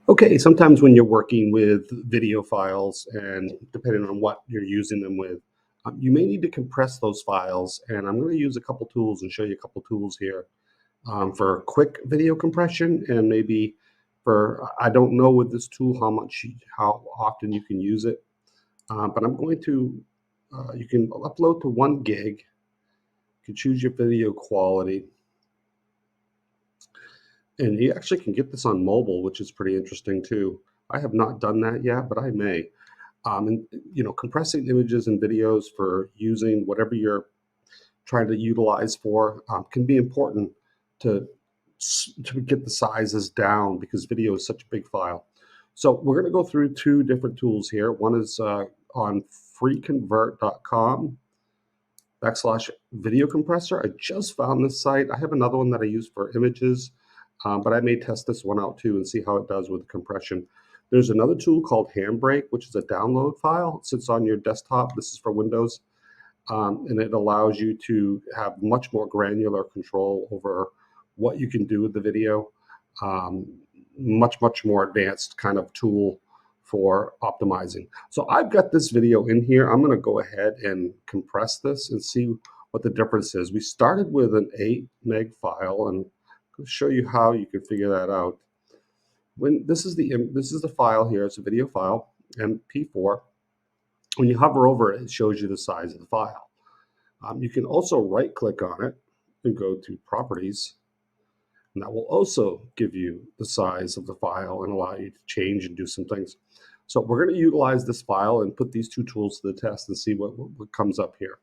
Okay, sometimes when you're working with video files and depending on what you're using them with, you may need to compress those files. And I'm going to use a couple tools and show you a couple tools here for quick video compression and maybe for, I don't know with this tool how often you can use it, but I'm going to, you can upload to 1 gig. You can choose your video quality. And you actually can get this on mobile, which is pretty interesting too. I have not done that yet, but I may. And compressing images and videos for using whatever you're trying to utilize for can be important to to get the sizes down because video is such a big file. So we're going to go through two different tools here. One is on freeconvert.com /video compressor. I just found this site. I have another one that I use for images, but I may test this one out too and see how it does with compression. There's another tool called Handbrake, which is a download file. It sits on your desktop. This is for Windows, and it allows you to have much more granular control over what you can do with the video. Um, much more advanced kind of tool for optimizing. So I've got this video in here. I'm going to go ahead and compress this and see what the difference is. We started with an 8 meg file, and I'll show you how you can figure that out. When this is the file here. It's a video file, mp4. When you hover over it, it shows you the size of the file. You can also right click on it and go to properties, and that will also give you the size of the file and allow you to change and do some things. So we're going to utilize this file and put these two tools to the test and see what comes up here.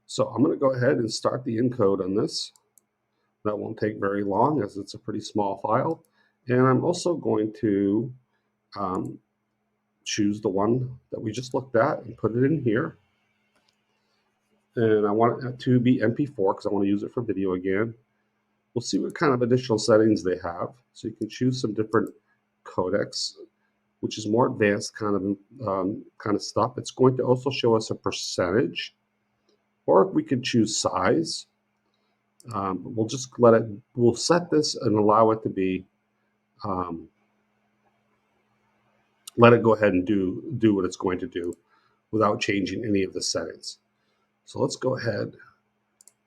So I'm going to go ahead and start the encode on this. That won't take very long as it's a pretty small file. And I'm also going to choose the one that we just looked at and put it in here. And I want it to be mp4 because I want to use it for video again. We'll see what kind of additional settings they have. So you can choose some different codecs, which is more advanced kind of stuff. It's going to also show us a percentage, or we could choose size. We'll just we'll set this and allow it to be, let it go ahead and do what it's going to do without changing any of the settings. So let's go ahead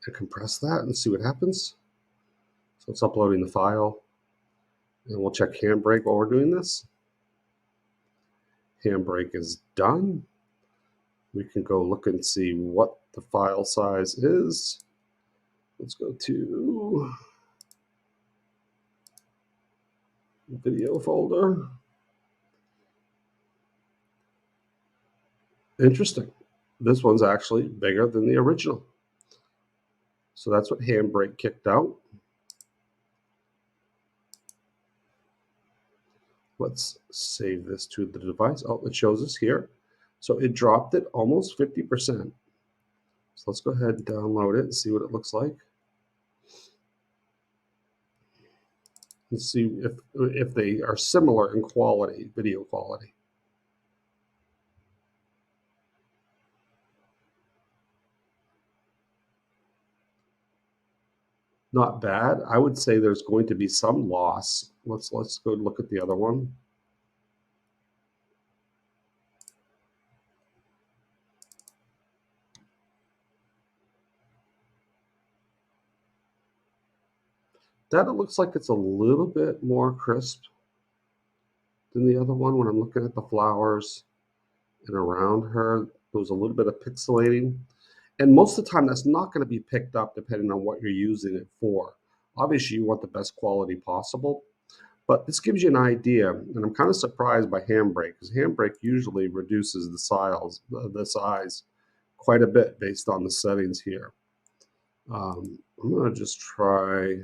and compress that and see what happens. So it's uploading the file, and we'll check handbrake while we're doing this. Handbrake is done. We can go look and see what the file size is. Let's go to video folder. Interesting. This one's actually bigger than the original. So that's what handbrake kicked out. Let's save this to the device. Oh, it shows us here. So it dropped it almost 50%. So let's go ahead and download it and see what it looks like. Let's see if they are similar in quality, video quality. Not bad. I would say there's going to be some loss. Let's go look at the other one. That it looks like it's a little bit more crisp than the other one. When I'm looking at the flowers and around her, there was a little bit of pixelating. And most of the time, that's not going to be picked up depending on what you're using it for. Obviously, you want the best quality possible, but this gives you an idea. And I'm kind of surprised by handbrake because handbrake usually reduces the size quite a bit based on the settings here. I'm going to just try.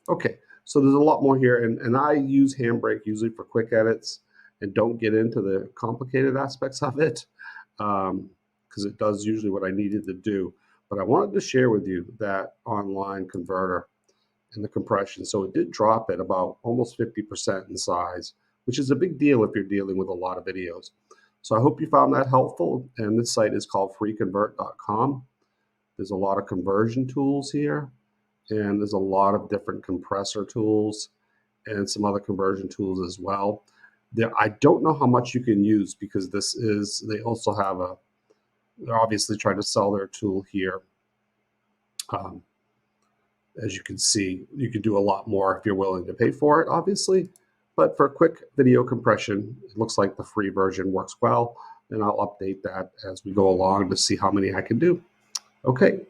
Okay, so there's a lot more here, and I use handbrake usually for quick edits and don't get into the complicated aspects of it because it does usually what I needed to do. But I wanted to share with you that online converter and the compression. So it did drop it about almost 50% in size, which is a big deal if you're dealing with a lot of videos. So I hope you found that helpful. And this site is called freeconvert.com. There's a lot of conversion tools here. and there's a lot of different compressor tools and some other conversion tools as well. I don't know how much you can use because they also have they're obviously trying to sell their tool here. Um, as you can see, you can do a lot more if you're willing to pay for it, obviously. But for quick video compression, it looks like the free version works well, and I'll update that as we go along to see how many I can do. Okay,